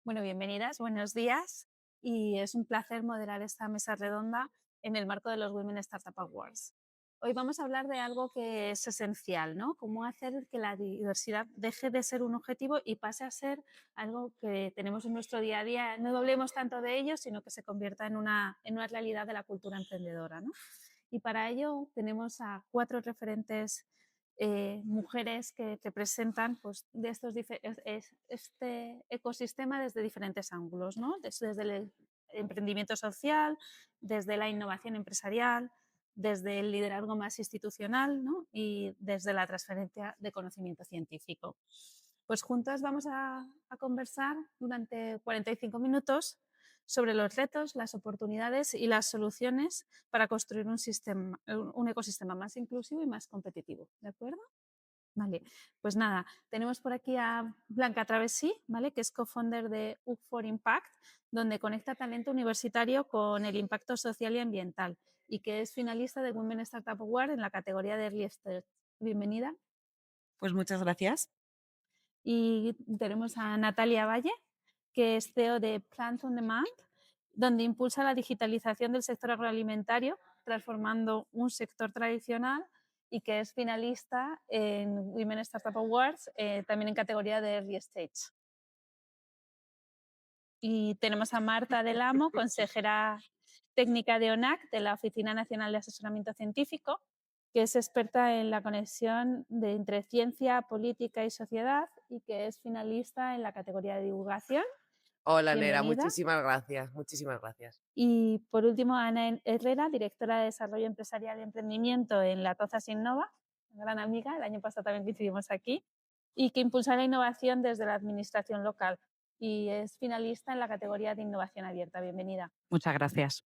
Bueno, bienvenidas, buenos días y es un placer moderar esta mesa redonda en el marco de los Women Startup Awards. Hoy vamos a hablar de algo que es esencial, ¿no? Cómo hacer que la diversidad deje de ser un objetivo y pase a ser algo que tenemos en nuestro día a día. No hablemos tanto de ello, sino que se convierta en una realidad de la cultura emprendedora, ¿no? Y para ello tenemos a 4 referentes mujeres que representan pues, de este ecosistema desde diferentes ángulos, ¿no? Desde el emprendimiento social, desde la innovación empresarial, desde el liderazgo más institucional, ¿no? Y desde la transferencia de conocimiento científico. Pues juntas vamos a conversar durante 45 minutos sobre los retos, las oportunidades y las soluciones para construir un ecosistema más inclusivo y más competitivo. ¿De acuerdo? Vale, pues nada, tenemos por aquí a Blanca Travesí, ¿vale? Que es co-founder de UG for Impact, donde conecta talento universitario con el impacto social y ambiental y que es finalista de Women Startup Award en la categoría de Early Stage. Bienvenida. Pues muchas gracias. Y tenemos a Natalia Valle, que es CEO de Plant on Demand, donde impulsa la digitalización del sector agroalimentario, transformando un sector tradicional y que es finalista en Women Startup Awards, también en categoría de Early Stage. Y tenemos a Marta Del Amo, consejera técnica de ONAC, de la Oficina Nacional de Asesoramiento Científico, que es experta en la conexión entre ciencia, política y sociedad y que es finalista en la categoría de divulgación. Hola, Nera, Bienvenida. muchísimas gracias, muchísimas gracias. Y por último, Ana Herrera, directora de Desarrollo Empresarial y Emprendimiento en La Tozas Innova, una gran amiga, el año pasado también coincidimos aquí, y que impulsa la innovación desde la administración local y es finalista en la categoría de innovación abierta. Bienvenida. Muchas gracias.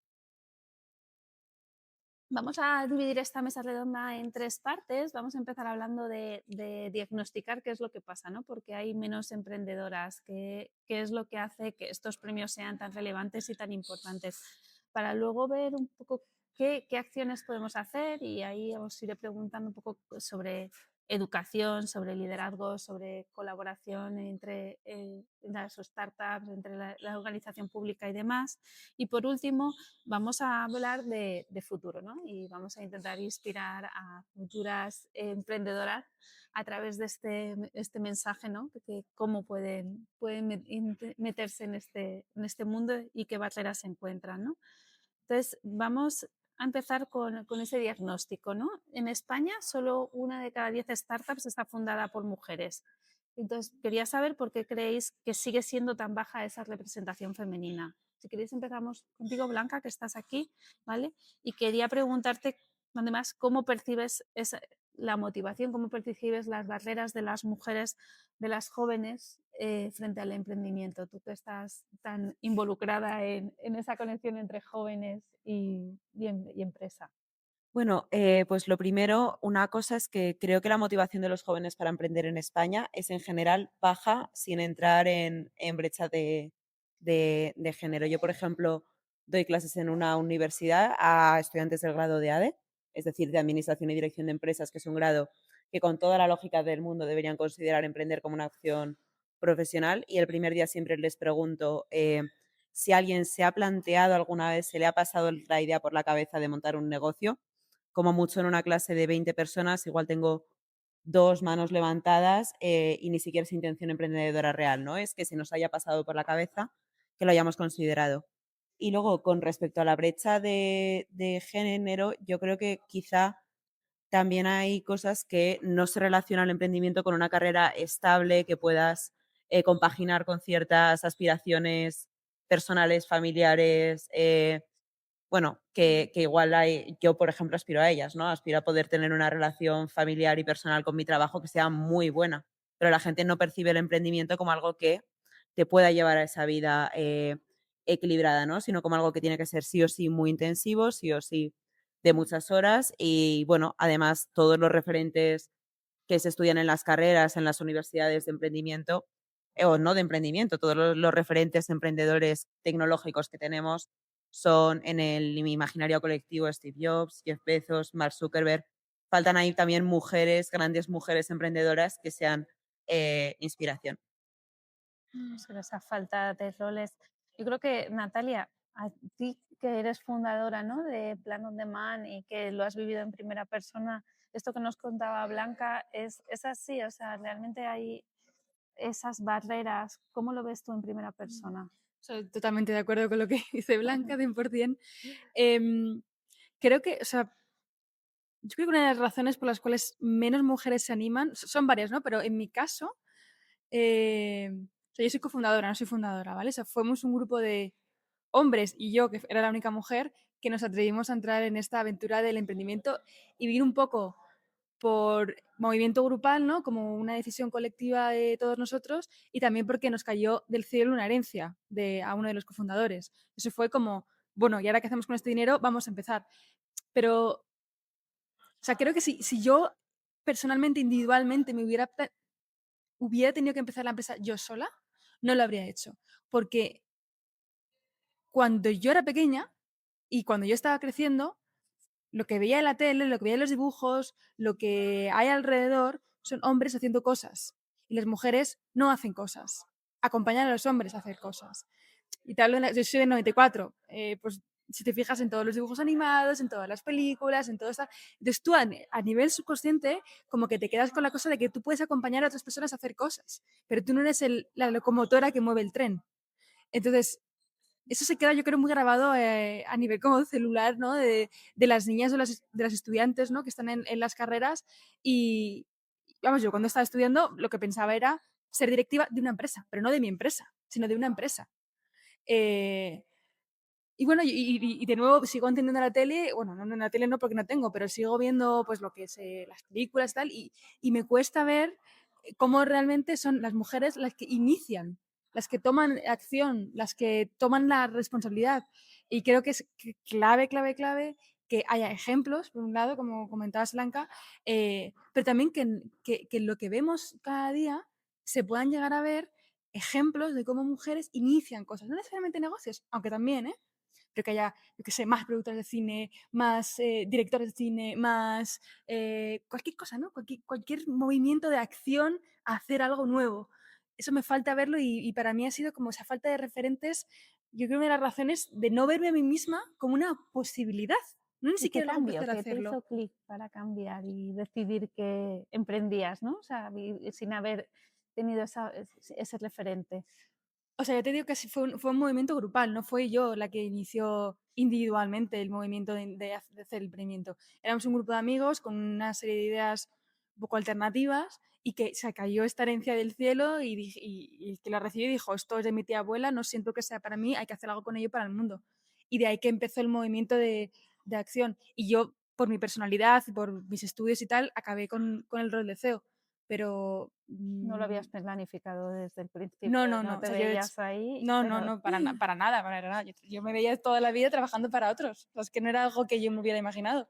Vamos a dividir esta mesa redonda en 3 partes. Vamos a empezar hablando de diagnosticar qué es lo que pasa, ¿no? Porque hay menos emprendedoras, qué es lo que hace que estos premios sean tan relevantes y tan importantes. Para luego ver un poco qué acciones podemos hacer y ahí os iré preguntando un poco sobre educación, sobre liderazgo, sobre colaboración entre las startups, entre la organización pública y demás. Y por último, vamos a hablar de futuro, ¿no? Y vamos a intentar inspirar a futuras emprendedoras a través de este mensaje, ¿no? Que cómo pueden meterse en este mundo y qué barreras se encuentran, ¿no? Entonces, vamos a empezar con ese diagnóstico, ¿no? En España, solo 1 de cada 10 startups está fundada por mujeres. Entonces, quería saber por qué creéis que sigue siendo tan baja esa representación femenina. Si queréis, empezamos contigo, Blanca, que estás aquí, ¿vale? Y quería preguntarte, además, cómo percibes la motivación, cómo percibes las barreras de las mujeres, de las jóvenes, frente al emprendimiento. Tú que estás tan involucrada en esa conexión entre jóvenes y empresa. Bueno, pues lo primero, una cosa es que creo que la motivación de los jóvenes para emprender en España es en general baja sin entrar en brecha de género. Yo, por ejemplo, doy clases en una universidad a estudiantes del grado de ADE, es decir, de Administración y Dirección de Empresas, que es un grado que con toda la lógica del mundo deberían considerar emprender como una opción profesional. Y el primer día siempre les pregunto si alguien se ha planteado alguna vez, se le ha pasado la idea por la cabeza de montar un negocio. Como mucho en una clase de 20 personas, igual tengo 2 manos levantadas y ni siquiera es intención emprendedora real, ¿no? Es que se nos haya pasado por la cabeza que lo hayamos considerado. Y luego, con respecto a la brecha de género, yo creo que quizá también hay cosas que no se relacionan al emprendimiento con una carrera estable que puedas compaginar con ciertas aspiraciones personales, familiares, bueno, que igual yo, por ejemplo, aspiro a ellas, ¿no? Aspiro a poder tener una relación familiar y personal con mi trabajo que sea muy buena, pero la gente no percibe el emprendimiento como algo que te pueda llevar a esa vida equilibrada, ¿no? Sino como algo que tiene que ser sí o sí muy intensivo, sí o sí de muchas horas y, bueno, además todos los referentes que se estudian en las carreras, en las universidades de emprendimiento, o no de emprendimiento, todos los referentes emprendedores tecnológicos que tenemos son en el imaginario colectivo Steve Jobs, Jeff Bezos, Mark Zuckerberg. Faltan ahí también mujeres, grandes mujeres emprendedoras que sean inspiración. Sobre esa falta de roles. Yo creo que, Natalia, a ti que eres fundadora, ¿no?, de Plan On Demand y que lo has vivido en primera persona, esto que nos contaba Blanca es así, o sea, realmente hay esas barreras. ¿Cómo lo ves tú en primera persona? Soy totalmente de acuerdo con lo que dice Blanca, 100%. Em, creo que, o sea, yo creo que una de las razones por las cuales menos mujeres se animan, son varias, ¿no? Pero en mi caso, o sea, yo soy cofundadora, no soy fundadora, ¿vale? O sea, fuimos un grupo de hombres y yo, que era la única mujer, que nos atrevimos a entrar en esta aventura del emprendimiento y vivir un poco por movimiento grupal, ¿no? Como una decisión colectiva de todos nosotros y también porque nos cayó del cielo una herencia a uno de los cofundadores. Eso fue como, bueno, ¿y ahora qué hacemos con este dinero? Vamos a empezar. Pero, o sea, creo que si yo personalmente, individualmente, hubiera tenido que empezar la empresa yo sola, no lo habría hecho. Porque cuando yo era pequeña y cuando yo estaba creciendo, lo que veía en la tele, lo que veía en los dibujos, lo que hay alrededor son hombres haciendo cosas y las mujeres no hacen cosas, acompañan a los hombres a hacer cosas. Y te hablo, yo soy del 94, pues si te fijas en todos los dibujos animados, en todas las películas, en todo esto, entonces tú a nivel subconsciente como que te quedas con la cosa de que tú puedes acompañar a otras personas a hacer cosas, pero tú no eres la locomotora que mueve el tren. Entonces, eso se queda, yo creo, muy grabado a nivel como celular, ¿no? De las niñas o de las estudiantes, ¿no? Que están en las carreras. Y, vamos, yo cuando estaba estudiando lo que pensaba era ser directiva de una empresa, pero no de mi empresa, sino de una empresa. Eh, y bueno, y de nuevo sigo entendiendo la tele, bueno, no en la tele no porque no tengo, pero sigo viendo pues lo que es las películas y tal, y me cuesta ver cómo realmente son las mujeres las que inician, las que toman acción, las que toman la responsabilidad. Y creo que es clave, clave, clave que haya ejemplos, por un lado, como comentabas, Blanca, pero también que lo que vemos cada día se puedan llegar a ver ejemplos de cómo mujeres inician cosas, no necesariamente negocios, aunque también, ¿eh? Pero que haya, yo qué sé, más productores de cine, más directores de cine, más cualquier cosa, ¿no? Cualquier movimiento de acción a hacer algo nuevo. Eso me falta verlo y para mí ha sido como esa falta de referentes, yo creo que una de las razones de no verme a mí misma como una posibilidad, no ni ¿Y qué siquiera luego cambió? empezar a ¿Qué te hacerlo. hizo clic para cambiar y decidir que emprendías, ¿no? O sea, sin haber tenido ese referente. O sea, ya te digo que sí fue un movimiento grupal, no fue yo la que inició individualmente el movimiento de hacer el emprendimiento. Éramos un grupo de amigos con una serie de ideas un poco alternativas y que se cayó esta herencia del cielo y el que la recibió dijo, esto es de mi tía abuela, no siento que sea para mí, hay que hacer algo con ello para el mundo. Y de ahí que empezó el movimiento de acción. Y yo, por mi personalidad, por mis estudios y tal, acabé con el rol de CEO. Pero No lo habías planificado desde el no, principio, no, no no. O te sea, yo veías ahí, no, no, pero no, para nada, para nada. Yo me veía toda la vida trabajando para otros. O sea, es que no era algo que yo me hubiera imaginado.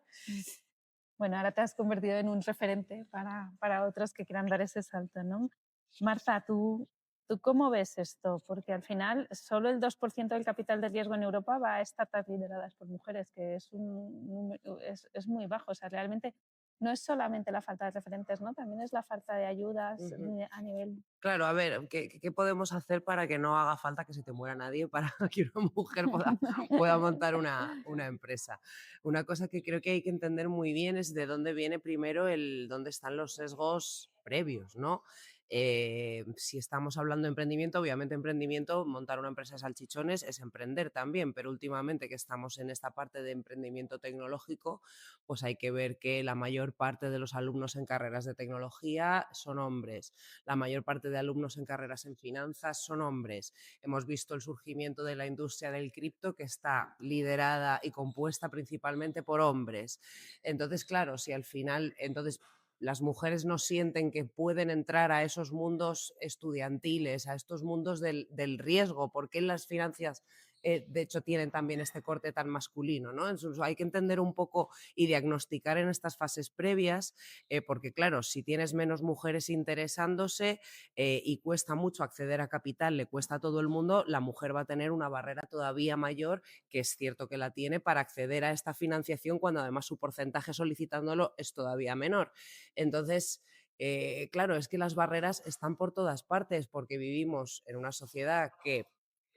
bueno, ahora te has convertido en un referente para otros que quieran dar ese salto, ¿no? Marta, ¿tú cómo ves esto? Porque al final solo el 2% del capital de riesgo en Europa va a startups lideradas por mujeres, que es, es muy bajo. O sea, realmente no es solamente la falta de referentes, ¿no? También es la falta de ayudas Ujú. a nivel... Claro, a ver, ¿qué podemos hacer para que no haga falta que se te muera nadie para que una mujer pueda montar una empresa? Una cosa que creo que hay que entender muy bien es de dónde viene primero dónde están los sesgos previos, ¿no? Si estamos hablando de emprendimiento, obviamente emprendimiento, montar una empresa de salchichones es emprender también, pero últimamente que estamos en esta parte de emprendimiento tecnológico, pues hay que ver que la mayor parte de los alumnos en carreras de tecnología son hombres, la mayor parte de alumnos en carreras en finanzas son hombres. Hemos visto el surgimiento de la industria del cripto que está liderada y compuesta principalmente por hombres. Entonces, claro, si al final, entonces las mujeres no sienten que pueden entrar a esos mundos estudiantiles, a estos mundos del riesgo, porque en las finanzas, de hecho, tienen también este corte tan masculino, ¿no? Entonces, hay que entender un poco y diagnosticar en estas fases previas, porque claro, si tienes menos mujeres interesándose y cuesta mucho acceder a capital, le cuesta a todo el mundo, la mujer va a tener una barrera todavía mayor, que es cierto que la tiene, para acceder a esta financiación cuando además su porcentaje solicitándolo es todavía menor. Entonces, Claro, es que las barreras están por todas partes porque vivimos en una sociedad que,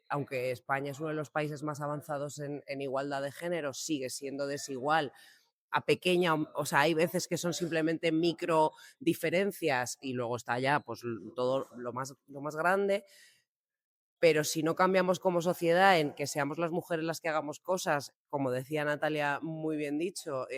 aunque España es uno de los países más avanzados en igualdad de género, sigue siendo desigual a pequeña, o sea, hay veces que son simplemente micro diferencias y luego está ya pues todo lo más grande, pero si no cambiamos como sociedad en que seamos las mujeres las que hagamos cosas, como decía Natalia, muy bien dicho,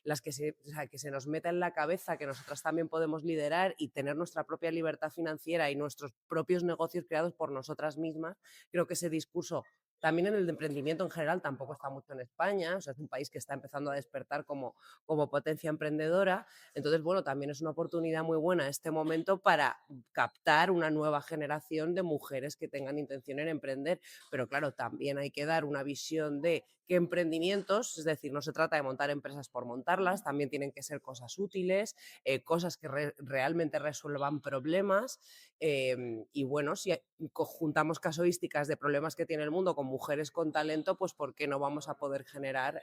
las que o sea, que se nos meta en la cabeza que nosotras también podemos liderar y tener nuestra propia libertad financiera y nuestros propios negocios creados por nosotras mismas, creo que ese discurso también en el de emprendimiento en general tampoco está mucho en España, o sea, es un país que está empezando a despertar como potencia emprendedora. Entonces, bueno, también es una oportunidad muy buena este momento para captar una nueva generación de mujeres que tengan intención en emprender. Pero claro, también hay que dar una visión de qué emprendimientos, es decir, no se trata de montar empresas por montarlas, también tienen que ser cosas útiles, cosas que realmente resuelvan problemas. Y bueno, si juntamos casuísticas de problemas que tiene el mundo con mujeres con talento, pues ¿por qué no vamos a poder generar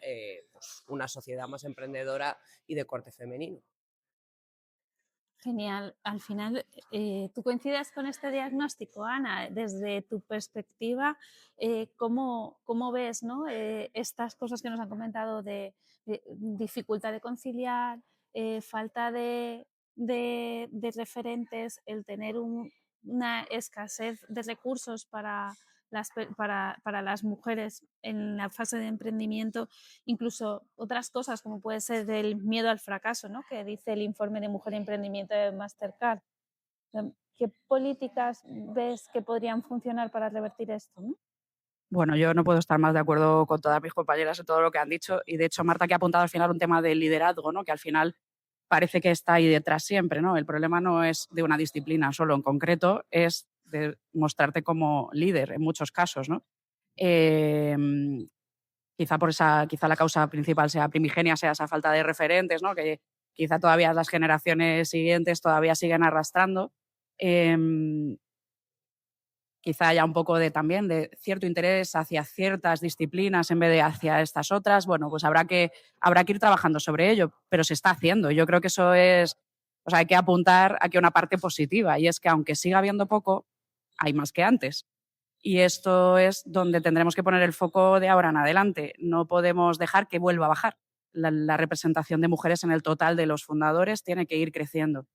pues, una sociedad más emprendedora y de corte femenino? Genial. Al final, ¿tú coincides con este diagnóstico, Ana? Desde tu perspectiva, ¿cómo ves, ¿no? Estas cosas que nos han comentado de dificultad de conciliar, falta de referentes, el tener una escasez de recursos para las mujeres en la fase de emprendimiento, incluso otras cosas como puede ser el miedo al fracaso, ¿no? Que dice el informe de Mujer Emprendimiento de Mastercard. ¿Qué políticas ves que podrían funcionar para revertir esto, ¿no? Bueno, yo no puedo estar más de acuerdo con todas mis compañeras en todo lo que han dicho y de hecho Marta que ha apuntado al final un tema del liderazgo, ¿no? Que al final parece que está ahí detrás siempre, ¿no? El problema no es de una disciplina solo en concreto, es de mostrarte como líder en muchos casos, ¿no? Eh, quizá la causa principal sea primigenia, sea esa falta de referentes, ¿no? Que quizá todavía las generaciones siguientes todavía siguen arrastrando. Quizá haya un poco también de cierto interés hacia ciertas disciplinas en vez de hacia estas otras. Bueno, pues habrá que ir trabajando sobre ello, pero se está haciendo. Yo creo que eso es, o sea, hay que apuntar aquí a una parte positiva y es que aunque siga habiendo poco, hay más que antes. Y esto es donde tendremos que poner el foco de ahora en adelante. No podemos dejar que vuelva a bajar. La representación de mujeres en el total de los fundadores tiene que ir creciendo.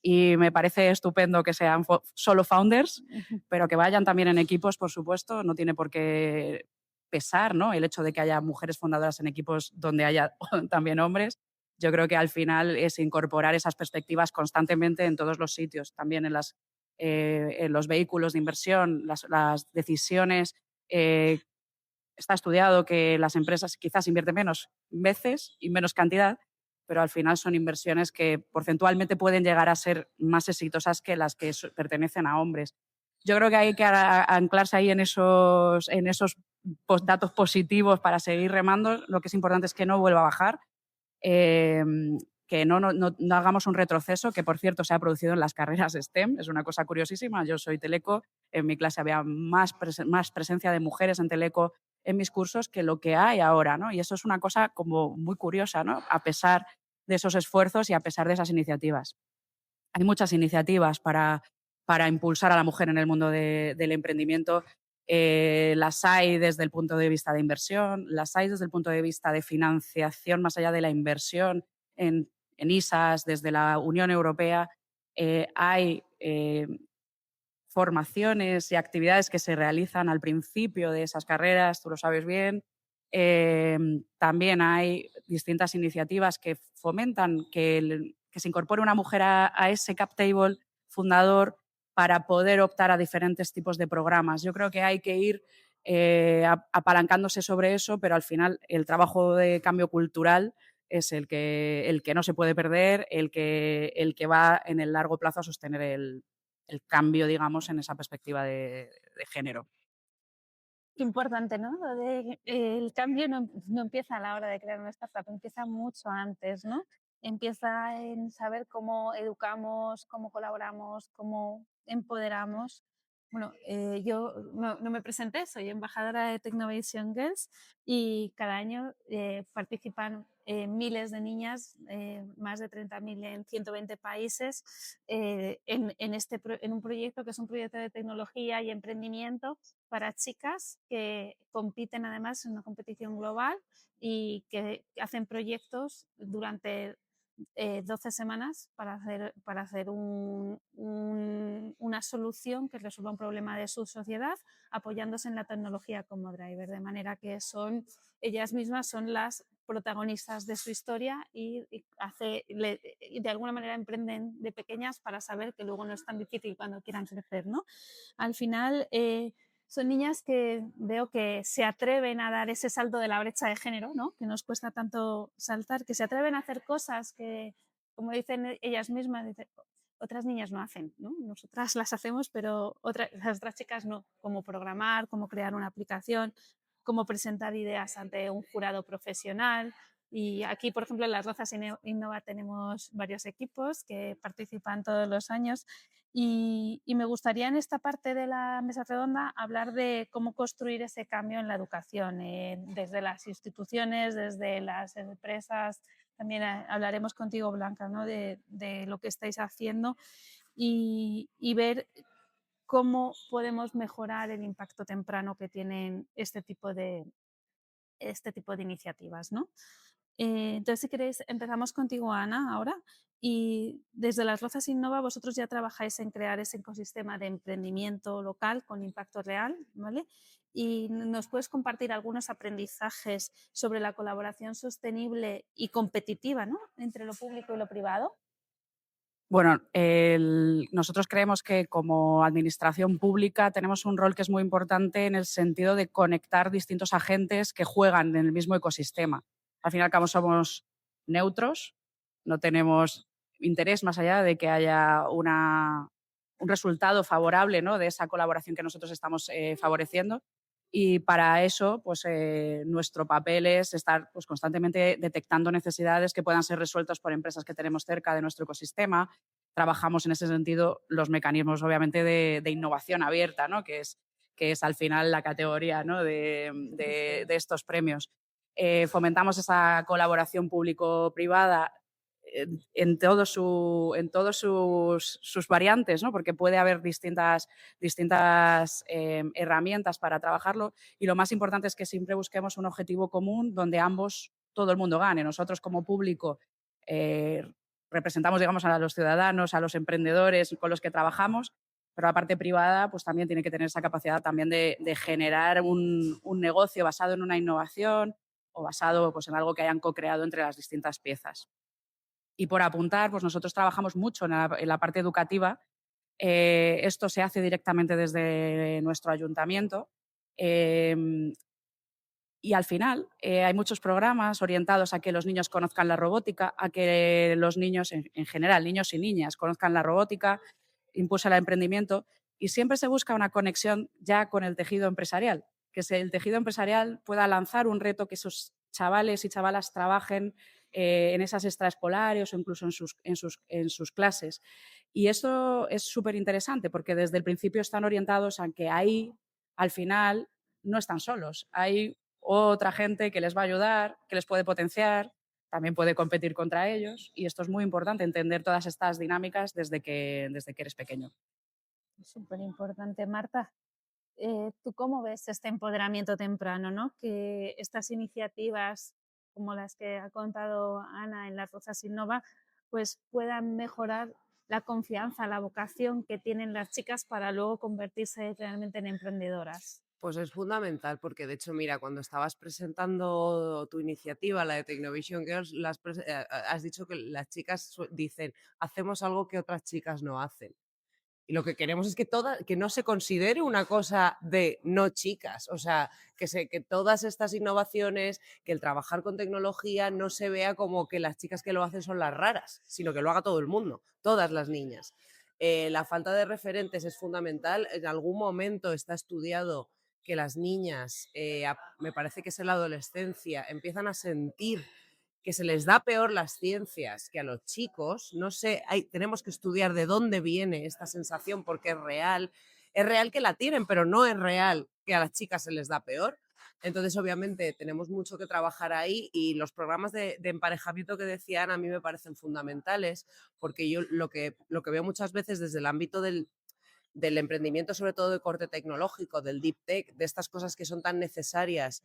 Y me parece estupendo que sean solo founders, pero que vayan también en equipos, por supuesto. No tiene por qué pesar, ¿no? El hecho de que haya mujeres fundadoras en equipos donde haya también hombres. Yo creo que al final es incorporar esas perspectivas constantemente en todos los sitios, también en los vehículos de inversión, las decisiones. Está estudiado que las empresas quizás invierten menos veces y menos cantidad, pero al final son inversiones que porcentualmente pueden llegar a ser más exitosas que las que pertenecen a hombres. Yo creo que hay que anclarse ahí en esos datos positivos para seguir remando. Lo que es importante es que no vuelva a bajar, eh, que no hagamos un retroceso, que por cierto se ha producido en las carreras STEM, es una cosa curiosísima. Yo soy teleco, en mi clase había más presencia de mujeres en teleco en mis cursos que lo que hay ahora, ¿no? Y eso es una cosa como muy curiosa, ¿no? A pesar de esos esfuerzos y a pesar de esas iniciativas. Hay muchas iniciativas para impulsar a la mujer en el mundo del emprendimiento. Las hay desde el punto de vista de inversión, las hay desde el punto de vista de financiación más allá de la inversión en ISAs, desde la Unión Europea. Hay formaciones y actividades que se realizan al principio de esas carreras, tú lo sabes bien. También hay distintas iniciativas que fomentan que se incorpore una mujer a ese cap table fundador para poder optar a diferentes tipos de programas. Yo creo que hay que ir apalancándose sobre eso, pero al final el trabajo de cambio cultural es el que no se puede perder, el que va en el largo plazo a sostener el cambio, digamos, en esa perspectiva de género. Qué importante, ¿no? El cambio no empieza a la hora de crear una startup, empieza mucho antes, ¿no? Empieza en saber cómo educamos, cómo colaboramos, cómo empoderamos Bueno, yo no me presenté, soy embajadora de Technovation Girls y cada año participan miles de niñas, más de 30.000 en 120 países, en un proyecto que es un proyecto de tecnología y emprendimiento para chicas que compiten además en una competición global y que hacen proyectos durante 12 semanas para hacer una solución que resuelva un problema de su sociedad apoyándose en la tecnología como driver, de manera que ellas mismas son las protagonistas de su historia y de alguna manera emprenden de pequeñas para saber que luego no es tan difícil cuando quieran crecer, ¿no? Al final, son niñas que veo que se atreven a dar ese salto de la brecha de género, ¿no? Que nos cuesta tanto saltar, que se atreven a hacer cosas que, como dicen ellas mismas, otras niñas no hacen, ¿no? Nosotras las hacemos, pero las otras chicas no, como programar, como crear una aplicación, como presentar ideas ante un jurado profesional. Y aquí, por ejemplo, en las Rozas Innova tenemos varios equipos que participan todos los años y me gustaría en esta parte de la mesa redonda hablar de cómo construir ese cambio en la educación, desde las instituciones, desde las empresas. También hablaremos contigo, Blanca, ¿no? de lo que estáis haciendo y ver cómo podemos mejorar el impacto temprano que tienen este tipo de iniciativas, ¿no? Entonces, si queréis, empezamos contigo, Ana, ahora. Y desde las Rozas Innova, vosotros ya trabajáis en crear ese ecosistema de emprendimiento local con impacto real, ¿vale? Y nos puedes compartir algunos aprendizajes sobre la colaboración sostenible y competitiva, ¿no? Entre lo público y lo privado. Bueno, nosotros creemos que como administración pública tenemos un rol que es muy importante en el sentido de conectar distintos agentes que juegan en el mismo ecosistema. Al fin y al cabo somos neutros, no tenemos interés más allá de que haya un resultado favorable, ¿no?, de esa colaboración que nosotros estamos favoreciendo. Y para eso, pues, nuestro papel es estar, pues, constantemente detectando necesidades que puedan ser resueltas por empresas que tenemos cerca de nuestro ecosistema. Trabajamos en ese sentido los mecanismos, obviamente, de innovación abierta, ¿no?, que es al final la categoría, ¿no?, de estos premios. Fomentamos esa colaboración público-privada en todos sus variantes, ¿no?, porque puede haber distintas herramientas para trabajarlo, y lo más importante es que siempre busquemos un objetivo común donde todo el mundo gane. Nosotros como público eh, representamos, digamos, a los ciudadanos, a los emprendedores con los que trabajamos, pero la parte privada pues también tiene que tener esa capacidad también de generar un negocio basado en una innovación o basado, pues, en algo que hayan co-creado entre las distintas piezas. Y por apuntar, pues nosotros trabajamos mucho en la parte educativa. Esto se hace directamente desde nuestro ayuntamiento. Y al final hay muchos programas orientados a que los niños conozcan la robótica, a que los niños, en general, niños y niñas, conozcan la robótica, impulsa el emprendimiento, y siempre se busca una conexión ya con el tejido empresarial, que el tejido empresarial pueda lanzar un reto, que esos chavales y chavalas trabajen en esas extraescolares o incluso en sus clases. Y esto es súper interesante porque desde el principio están orientados a que ahí, al final, no están solos. Hay otra gente que les va a ayudar, que les puede potenciar, también puede competir contra ellos, y esto es muy importante, entender todas estas dinámicas desde que eres pequeño. Súper importante, Marta. ¿Tú cómo ves este empoderamiento temprano, ¿no? Que estas iniciativas como las que ha contado Ana en las Rozas Innova, pues puedan mejorar la confianza, la vocación que tienen las chicas para luego convertirse realmente en emprendedoras? Pues es fundamental porque, de hecho, mira, cuando estabas presentando tu iniciativa, la de Technovation Girls, has dicho que las chicas dicen, hacemos algo que otras chicas no hacen. Y lo que queremos es que no se considere una cosa de no chicas, o sea, que todas estas innovaciones, que el trabajar con tecnología no se vea como que las chicas que lo hacen son las raras, sino que lo haga todo el mundo, todas las niñas. La falta de referentes es fundamental. En algún momento está estudiado que las niñas, me parece que es en la adolescencia, empiezan a sentir que se les da peor las ciencias que a los chicos. No sé, tenemos que estudiar de dónde viene esta sensación porque es real. es real que la tienen, pero no es real que a las chicas se les da peor. Entonces, obviamente, tenemos mucho que trabajar ahí y los programas de emparejamiento que decían a mí me parecen fundamentales, porque yo lo que veo muchas veces desde el ámbito del emprendimiento, sobre todo de corte tecnológico, del deep tech, de estas cosas que son tan necesarias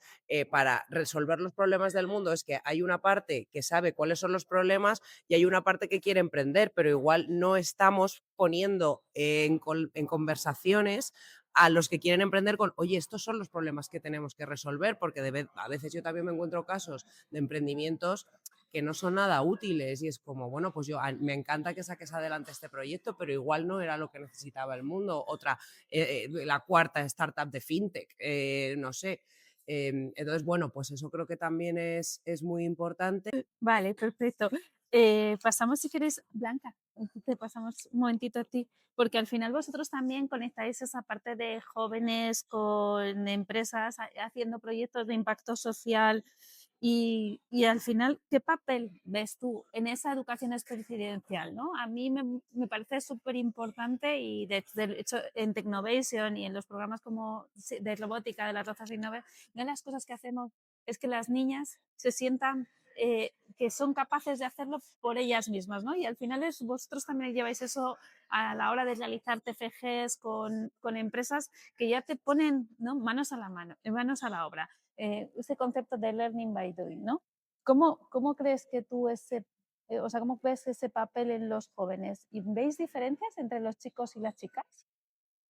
para resolver los problemas del mundo, es que hay una parte que sabe cuáles son los problemas y hay una parte que quiere emprender, pero igual no estamos poniendo en conversaciones a los que quieren emprender con, oye, estos son los problemas que tenemos que resolver, porque a veces yo también me encuentro casos de emprendimientos que no son nada útiles y es como, bueno, pues me encanta que saques adelante este proyecto, pero igual no era lo que necesitaba el mundo. La cuarta startup de fintech, no sé. Entonces, bueno, pues eso creo que también es muy importante. Vale, perfecto. Pasamos, si queréis, Blanca, te pasamos un momentito a ti, porque al final vosotros también conectáis esa parte de jóvenes con empresas haciendo proyectos de impacto social y al final, ¿qué papel ves tú en esa educación experiencial? ¿No? A mí me parece súper importante y de hecho en Technovation y en los programas como de robótica de las razas Innove, una de las cosas que hacemos es que las niñas se sientan que son capaces de hacerlo por ellas mismas, ¿no? Y al final vosotros también lleváis eso a la hora de realizar TFGs con empresas que ya te ponen, ¿no? Manos a la manos a la obra. Ese concepto de learning by doing, ¿no? ¿Cómo crees que tú o sea, cómo ves ese papel en los jóvenes? ¿Y veis diferencias entre los chicos y las chicas?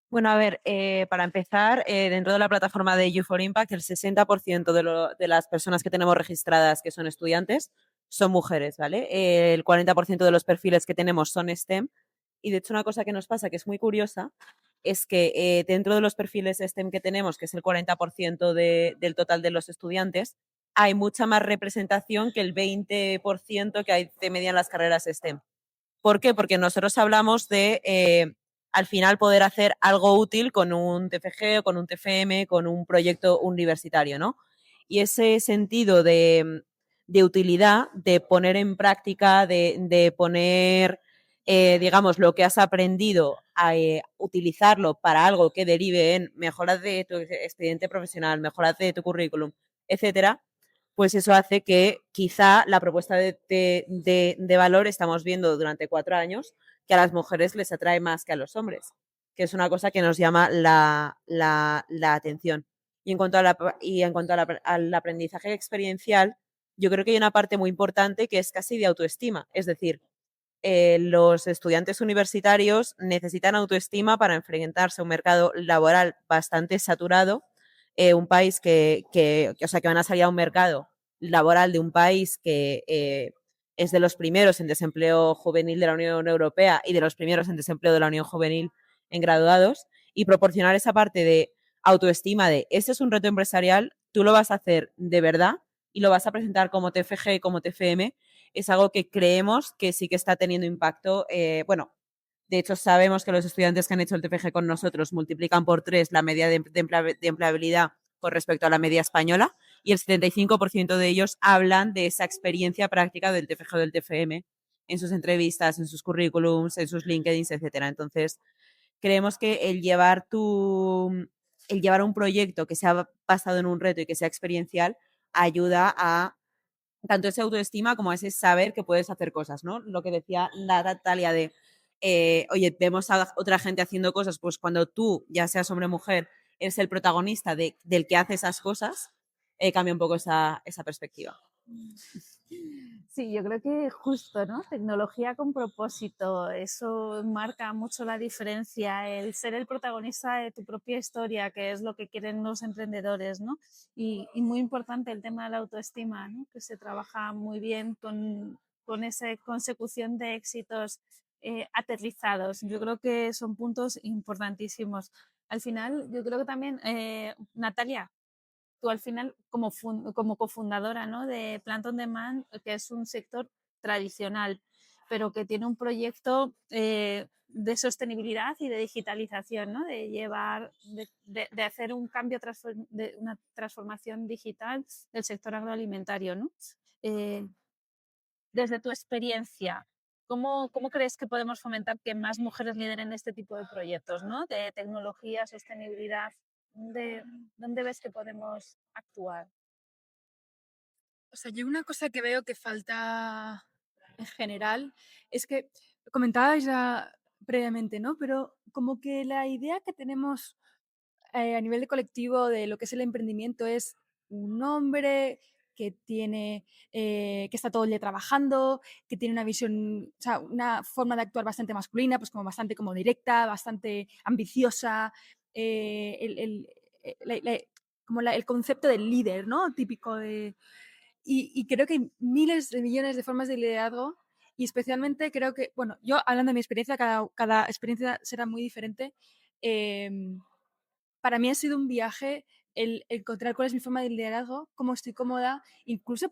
Bueno, a ver, para empezar, dentro de la plataforma de You4Impact, el 60% de las personas que tenemos registradas que son estudiantes son mujeres, ¿vale? El 40% de los perfiles que tenemos son STEM. Y de hecho, una cosa que nos pasa que es muy curiosa es que dentro de los perfiles STEM que tenemos, que es el 40% del total de los estudiantes, hay mucha más representación que el 20% que hay de media en las carreras STEM. ¿Por qué? Porque nosotros hablamos de, al final, poder hacer algo útil con un TFG o con un TFM, con un proyecto universitario, ¿no? Y ese sentido de utilidad, de poner en práctica, de poner, digamos, lo que has aprendido a utilizarlo para algo que derive en mejoras de tu expediente profesional, mejoras de tu currículum, etcétera, pues eso hace que quizá la propuesta de valor estamos viendo durante 4 años que a las mujeres les atrae más que a los hombres, que es una cosa que nos llama la atención. Y en cuanto, al aprendizaje experiencial, yo creo que hay una parte muy importante que es casi de autoestima. Es decir, los estudiantes universitarios necesitan autoestima para enfrentarse a un mercado laboral bastante saturado, un país o sea, que van a salir a un mercado laboral de un país que es de los primeros en desempleo juvenil de la Unión Europea y de los primeros en desempleo de la Unión Juvenil en graduados, y proporcionar esa parte de autoestima de este es un reto empresarial, tú lo vas a hacer de verdad y lo vas a presentar como TFG, como TFM, es algo que creemos que sí que está teniendo impacto. Bueno, de hecho, sabemos que los estudiantes que han hecho el TFG con nosotros multiplican por 3 la media de empleabilidad con respecto a la media española, y el 75% de ellos hablan de esa experiencia práctica del TFG o del TFM en sus entrevistas, en sus currículums, en sus LinkedIn, etcétera. Entonces, creemos que el llevar un proyecto que sea basado en un reto y que sea experiencial ayuda a tanto esa autoestima como ese saber que puedes hacer cosas, ¿no? Lo que decía la Natalia de, oye, vemos a otra gente haciendo cosas, pues cuando tú, ya seas hombre o mujer, eres el protagonista del que hace esas cosas, cambia un poco esa perspectiva. Sí, yo creo que justo, ¿no? Tecnología con propósito, eso marca mucho la diferencia, el ser el protagonista de tu propia historia, que es lo que quieren los emprendedores, ¿no? Y muy importante el tema de la autoestima, ¿no? Que se trabaja muy bien con esa consecución de éxitos aterrizados. Yo creo que son puntos importantísimos. Al final, yo creo que también, Natalia, tú al final como cofundadora, ¿no? De Plant on Demand, que es un sector tradicional, pero que tiene un proyecto de sostenibilidad y de digitalización, ¿no? De llevar, de hacer un cambio, de una transformación digital del sector agroalimentario, ¿no? Desde tu experiencia, ¿Cómo crees que podemos fomentar que más mujeres lideren este tipo de proyectos, ¿no? De tecnología, sostenibilidad. ¿Dónde, dónde ves que podemos actuar? O sea, yo una cosa que veo que falta en general es que comentabais ya previamente, ¿no? Pero como que la idea que tenemos a nivel de colectivo de lo que es el emprendimiento es un hombre que tiene, que está todo el día trabajando, que tiene una visión, o sea, una forma de actuar bastante masculina, pues como bastante como directa, bastante ambiciosa, como el concepto del líder, ¿no? Típico de... Y creo que hay miles de millones de formas de liderazgo y especialmente creo que, bueno, yo hablando de mi experiencia, cada experiencia será muy diferente. em, para mí ha sido un viaje el encontrar cuál es mi forma de liderazgo, cómo estoy cómoda, incluso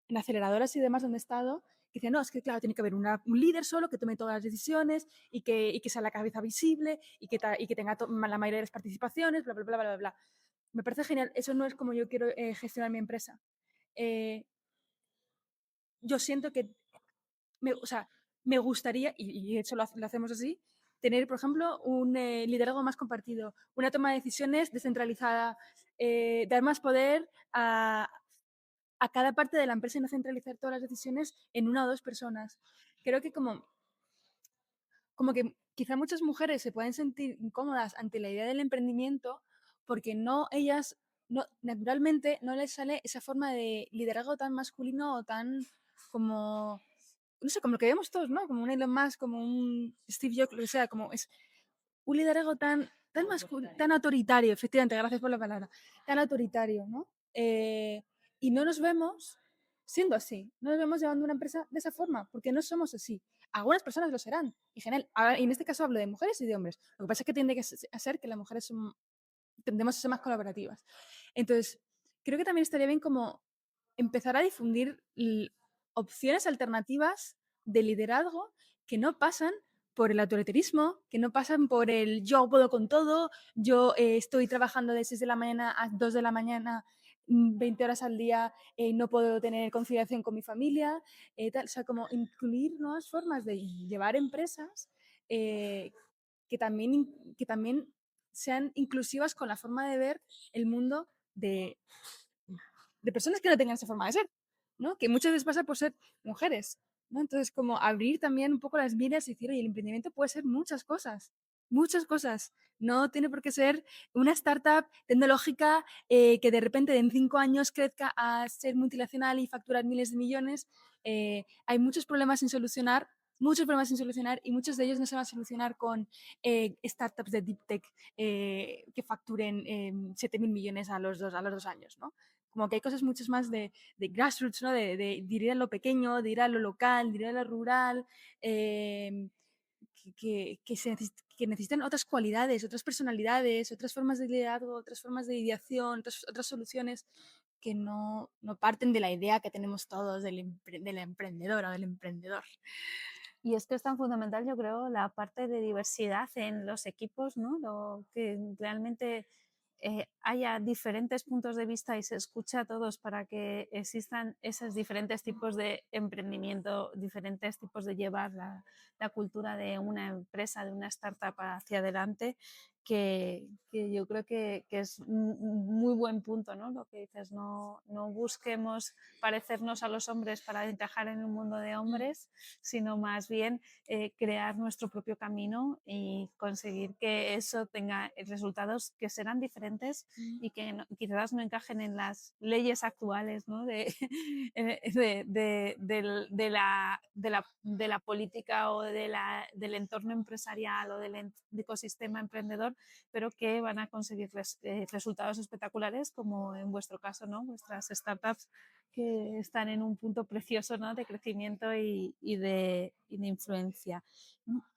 en aceleradoras y demás donde he estado, que dicen, no, es que claro, tiene que haber un líder solo que tome todas las decisiones y que sea la cabeza visible y que tenga la mayoría de las participaciones, bla, bla, bla, bla, bla, bla. Me parece genial. Eso no es como yo quiero gestionar mi empresa. Eh, yo siento que o sea, me gustaría, y de hecho lo hacemos así, tener, por ejemplo, un liderazgo más compartido, una toma de decisiones descentralizada, dar más poder a cada parte de la empresa y no centralizar todas las decisiones en una o dos personas. Creo que como que quizá muchas mujeres se pueden sentir incómodas ante la idea del emprendimiento porque no ellas, no, naturalmente no les sale esa forma de liderazgo tan masculino o tan como, no sé, como lo que vemos todos, ¿no? Como un Elon Musk, como un Steve Jobs, lo que sea, como es un liderazgo tan autoritario, efectivamente, gracias por la palabra, tan autoritario, ¿no? Y no nos vemos siendo así, no nos vemos llevando una empresa de esa forma, porque no somos así. Algunas personas lo serán, y, general, y en este caso hablo de mujeres y de hombres. Lo que pasa es que tiende a ser que las mujeres tendemos a ser más colaborativas. Entonces, creo que también estaría bien como empezar a difundir opciones alternativas de liderazgo que no pasan por el autoritarismo, que no pasan por el yo puedo con todo, yo estoy trabajando de 6 de la mañana a 2 de la mañana, 20 horas al día, no puedo tener conciliación con mi familia, tal. O sea, como incluir nuevas formas de llevar empresas eh, que también sean inclusivas con la forma de ver el mundo de personas que no tengan esa forma de ser, ¿no? Que muchas veces pasa por ser mujeres, ¿no? Entonces, como abrir también un poco las miras y decir, oye, el emprendimiento puede ser muchas cosas, muchas cosas. No tiene por qué ser una startup tecnológica que de repente en 5 años crezca a ser multinacional y facturar miles de millones. Hay muchos problemas sin solucionar y muchos de ellos no se van a solucionar con startups de deep tech que facturen 7.000 millones a los 2 años, ¿no? Como que hay cosas muchas más de grassroots, ¿no? De ir a lo pequeño, de ir a lo local, de ir a lo rural, que necesitan otras cualidades, otras personalidades, otras formas de liderazgo, otras formas de ideación, otras soluciones que no parten de la idea que tenemos todos de la emprendedora o del emprendedor. Y es que es tan fundamental, yo creo, la parte de diversidad en los equipos, ¿no? Lo que realmente haya diferentes puntos de vista y se escuche a todos para que existan esos diferentes tipos de emprendimiento, diferentes tipos de llevar la cultura de una empresa, de una startup hacia adelante, que yo creo que es un muy buen punto, ¿no? Lo que dices, no busquemos parecernos a los hombres para encajar en un mundo de hombres, sino más bien crear nuestro propio camino y conseguir que eso tenga resultados que serán diferentes y que quizás no encajen en las leyes actuales, ¿no? de la política o del entorno empresarial o del ecosistema emprendedor, pero que van a conseguir resultados espectaculares, como en vuestro caso, ¿no? Vuestras startups que están en un punto precioso, ¿no? De crecimiento y de influencia.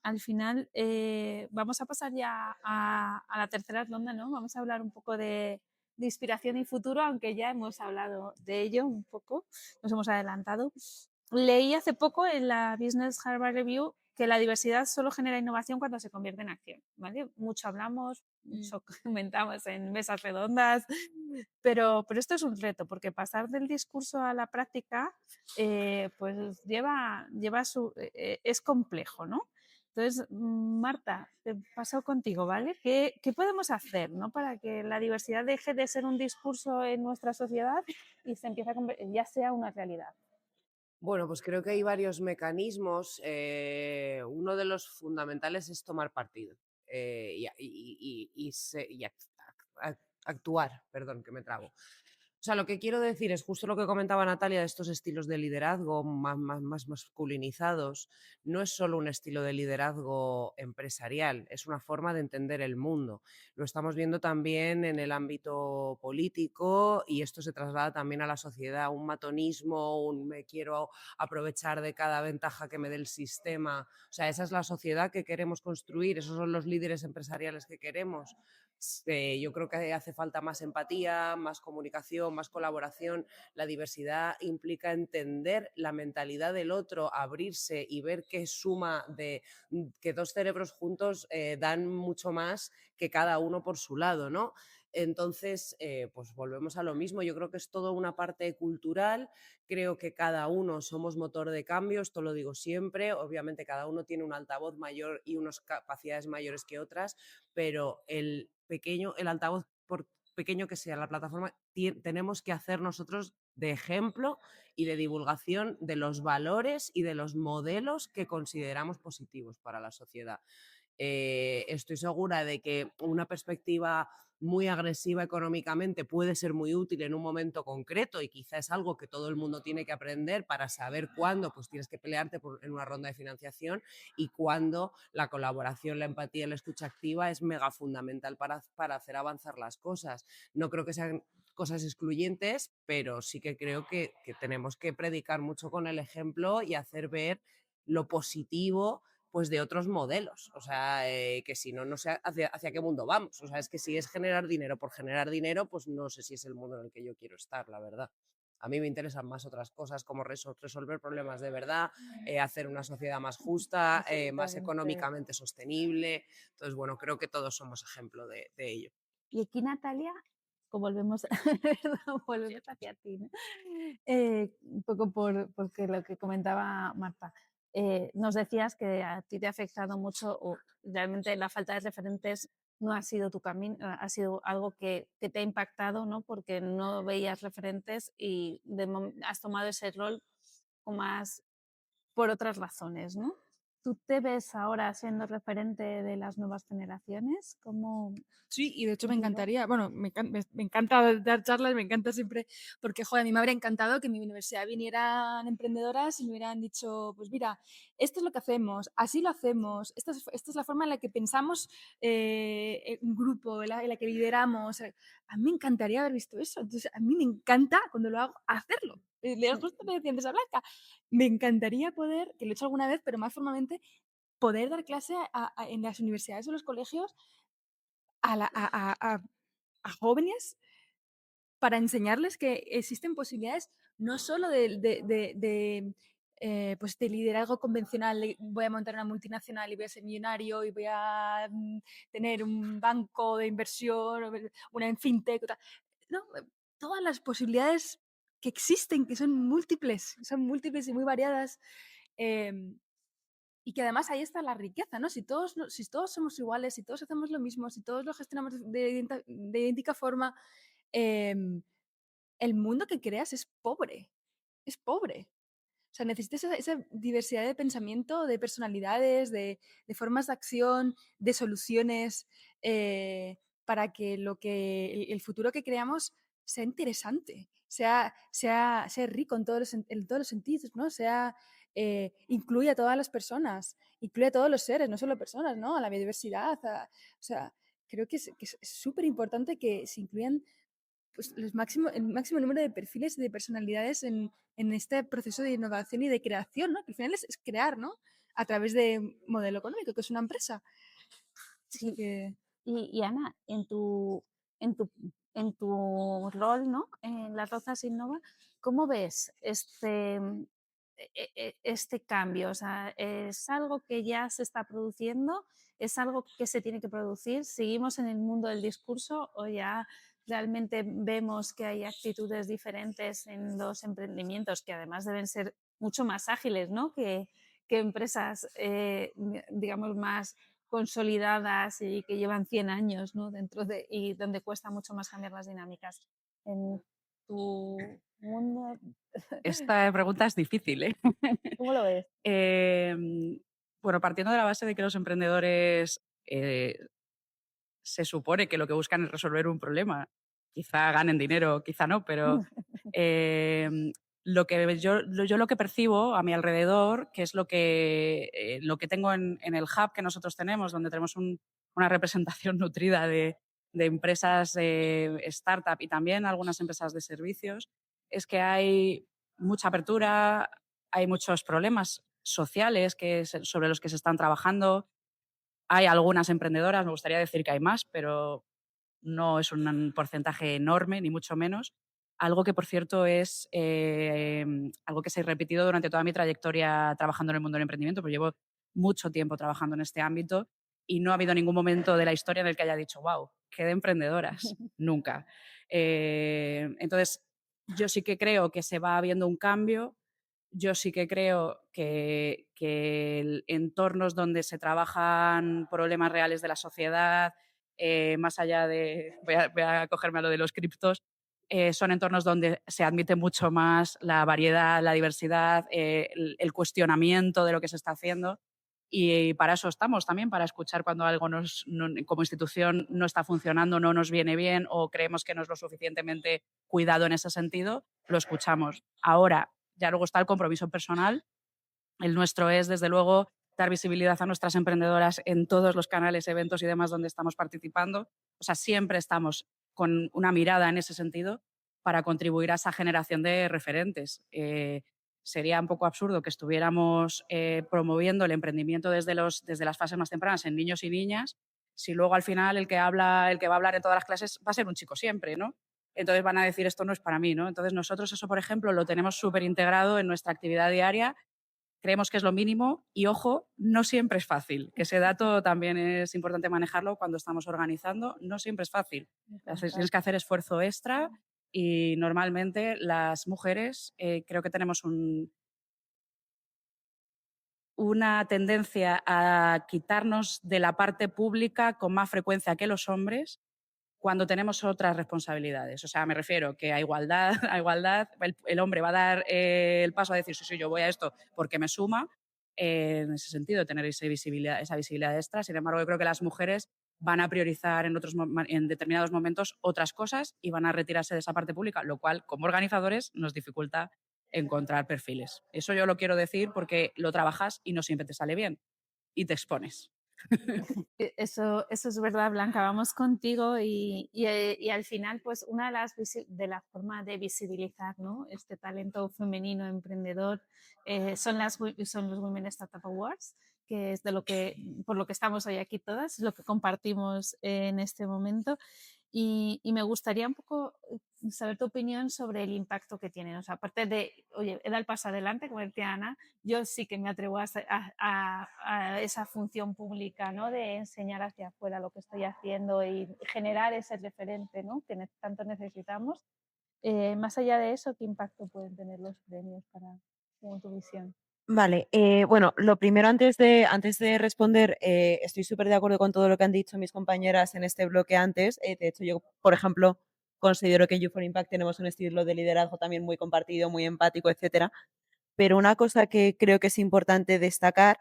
Al final, vamos a pasar ya a la tercera ronda, ¿no? Vamos a hablar un poco de inspiración y futuro, aunque ya hemos hablado de ello un poco, nos hemos adelantado. Leí hace poco en la Business Harvard Review que la diversidad solo genera innovación cuando se convierte en acción, ¿vale? Mucho hablamos, mucho comentamos en mesas redondas, pero esto es un reto, porque pasar del discurso a la práctica, pues es complejo, ¿no? Entonces, Marta, te paso contigo, ¿vale? ¿Qué podemos hacer, ¿no? Para que la diversidad deje de ser un discurso en nuestra sociedad y se empiece ya sea una realidad? Bueno, pues creo que hay varios mecanismos. Uno de los fundamentales es tomar partido y actuar, perdón, que me trabo. O sea, lo que quiero decir es justo lo que comentaba Natalia de estos estilos de liderazgo más masculinizados. No es solo un estilo de liderazgo empresarial, es una forma de entender el mundo. Lo estamos viendo también en el ámbito político y esto se traslada también a la sociedad. Un matonismo, un me quiero aprovechar de cada ventaja que me dé el sistema. O sea, esa es la sociedad que queremos construir, esos son los líderes empresariales que queremos. Yo creo que hace falta más empatía, más comunicación, más colaboración. La diversidad implica entender la mentalidad del otro, abrirse y ver qué suma de que dos cerebros juntos dan mucho más que cada uno por su lado, ¿no? Entonces, pues volvemos a lo mismo. Yo creo que es todo una parte cultural. Creo que cada uno somos motor de cambio, esto lo digo siempre. Obviamente cada uno tiene un altavoz mayor y unas capacidades mayores que otras, pero el altavoz, por pequeño que sea la plataforma, tenemos que hacer nosotros de ejemplo y de divulgación de los valores y de los modelos que consideramos positivos para la sociedad. Estoy segura de que una perspectiva muy agresiva económicamente puede ser muy útil en un momento concreto y quizá es algo que todo el mundo tiene que aprender para saber cuándo pues, tienes que pelearte en una ronda de financiación y cuándo la colaboración, la empatía y la escucha activa es mega fundamental para hacer avanzar las cosas. No creo que sean cosas excluyentes, pero sí que creo que tenemos que predicar mucho con el ejemplo y hacer ver lo positivo pues de otros modelos, o sea, que si no, no sé hacia qué mundo vamos, o sea, es que si es generar dinero por generar dinero, pues no sé si es el mundo en el que yo quiero estar, la verdad. A mí me interesan más otras cosas como resolver problemas de verdad, hacer una sociedad más justa, más económicamente sostenible. Entonces, bueno, creo que todos somos ejemplo de ello. Y aquí, Natalia, volvemos, volvemos hacia ti, ¿no? Un poco porque lo que comentaba Marta. Nos decías que a ti te ha afectado mucho, o realmente la falta de referentes no ha sido tu camino, ha sido algo que te ha impactado, ¿no? Porque no veías referentes y has tomado ese rol más por otras razones, ¿no? ¿Tú te ves ahora siendo referente de las nuevas generaciones? ¿Cómo? Sí, y de hecho me Mira. encantaría, bueno, me encanta dar charlas, me encanta siempre, porque, joder, a mí me habría encantado que en mi universidad vinieran emprendedoras y me hubieran dicho, pues mira, esto es lo que hacemos, así lo hacemos, esta es la forma en la que pensamos un grupo, en la que lideramos. A mí me encantaría haber visto eso. Entonces, a mí me encanta, cuando lo hago, hacerlo. Justo me decía antes a Blanca, me encantaría poder, que lo he hecho alguna vez, pero más formalmente, poder dar clase en las universidades o los colegios a, la- a jóvenes para enseñarles que existen posibilidades no solo pues de liderazgo convencional, voy a montar una multinacional y voy a ser millonario y voy a tener un banco de inversión, una en fintech, no, todas las posibilidades que existen, que son múltiples y muy variadas. em, y que además ahí está la riqueza, ¿no? Si todos somos iguales, si todos hacemos lo mismo, si todos lo gestionamos de idéntica forma, em, el mundo que creas es pobre, es pobre. O sea, necesitas esa diversidad de pensamiento, de personalidades, de formas de acción, de soluciones, para que el futuro que creamos sea interesante, sea rico en todos los sentidos, ¿no? Incluya a todas las personas, incluya a todos los seres, no solo personas, ¿no? A la biodiversidad. O sea, creo que es súper importante que se incluyan pues, el máximo número de perfiles y de personalidades en este proceso de innovación y de creación, ¿no? Que al final es crear, ¿no? A través de modelo económico, que es una empresa. Así Sí. que... Y Ana, en tu, en tu rol, ¿no? En Las Rozas Innova, ¿cómo ves este cambio? O sea, ¿es algo que ya se está produciendo? ¿Es algo que se tiene que producir? ¿Seguimos en el mundo del discurso o ya realmente vemos que hay actitudes diferentes en los emprendimientos que además deben ser mucho más ágiles, ¿no? Que empresas, digamos, más consolidadas y que llevan 100 años, ¿no? Y donde cuesta mucho más cambiar las dinámicas. En tu mundo, Esta pregunta es difícil, ¿eh? ¿cómo lo ves? Bueno, partiendo de la base de que los emprendedores se supone que lo que buscan es resolver un problema. Quizá ganen dinero, quizá no, pero yo lo que percibo a mi alrededor, que es lo que tengo en el hub que nosotros tenemos, donde tenemos una representación nutrida de empresas startup y también algunas empresas de servicios, es que hay mucha apertura, hay muchos problemas sociales sobre los que se están trabajando. Hay algunas emprendedoras, me gustaría decir que hay más, pero no es un porcentaje enorme, ni mucho menos. Algo que, por cierto, es algo que se ha repetido durante toda mi trayectoria trabajando en el mundo del emprendimiento, porque llevo mucho tiempo trabajando en este ámbito y no ha habido ningún momento de la historia en el que haya dicho, wow, qué de emprendedoras. Nunca. Entonces, yo sí que creo que se va habiendo un cambio. Yo sí que creo que entornos donde se trabajan problemas reales de la sociedad, más allá de, voy a cogerme a lo de los criptos, son entornos donde se admite mucho más la variedad, la diversidad, el cuestionamiento de lo que se está haciendo. Y para eso estamos también, para escuchar cuando algo como institución no está funcionando, no nos viene bien o creemos que no es lo suficientemente cuidado en ese sentido, lo escuchamos. Ahora, ya luego está el compromiso personal. El nuestro es, desde luego, dar visibilidad a nuestras emprendedoras en todos los canales, eventos y demás donde estamos participando. O sea, siempre estamos con una mirada en ese sentido para contribuir a esa generación de referentes. Sería un poco absurdo que estuviéramos promoviendo el emprendimiento desde las fases más tempranas en niños y niñas, si luego al final el que va a hablar en todas las clases va a ser un chico siempre, ¿no? Entonces van a decir, esto no es para mí, ¿no? Entonces nosotros eso, por ejemplo, lo tenemos súper integrado en nuestra actividad diaria. Creemos que es lo mínimo y, ojo, no siempre es fácil, que ese dato también es importante manejarlo cuando estamos organizando. No siempre es fácil. Tienes que hacer esfuerzo extra y normalmente las mujeres creo que tenemos una tendencia a quitarnos de la parte pública con más frecuencia que los hombres cuando tenemos otras responsabilidades. O sea, me refiero que a igualdad, el hombre va a dar el paso a decir, sí, sí, yo voy a esto porque me suma, en ese sentido, tener esa visibilidad extra. Sin embargo, yo creo que las mujeres van a priorizar en determinados momentos otras cosas y van a retirarse de esa parte pública, lo cual, como organizadores, nos dificulta encontrar perfiles. Eso yo lo quiero decir porque lo trabajas y no siempre te sale bien y te expones. Eso es verdad, Blanca, vamos contigo y al final, pues una de las formas de visibilizar, ¿no?, este talento femenino emprendedor son los Women Startup Awards, que es por lo que estamos hoy aquí todas, es lo que compartimos en este momento. Y me gustaría un poco saber tu opinión sobre el impacto que tienen. O sea, aparte de, oye, he dado el paso adelante, como decía Ana, yo sí que me atrevo a esa función pública, ¿no?, de enseñar hacia afuera lo que estoy haciendo y generar ese referente, ¿no?, que tanto necesitamos. Más allá de eso, ¿qué impacto pueden tener los premios según tu visión? Vale, bueno, lo primero antes de responder, estoy súper de acuerdo con todo lo que han dicho mis compañeras en este bloque antes. De hecho, yo, por ejemplo, considero que en You for Impact tenemos un estilo de liderazgo también muy compartido, muy empático, etcétera. Pero una cosa que creo que es importante destacar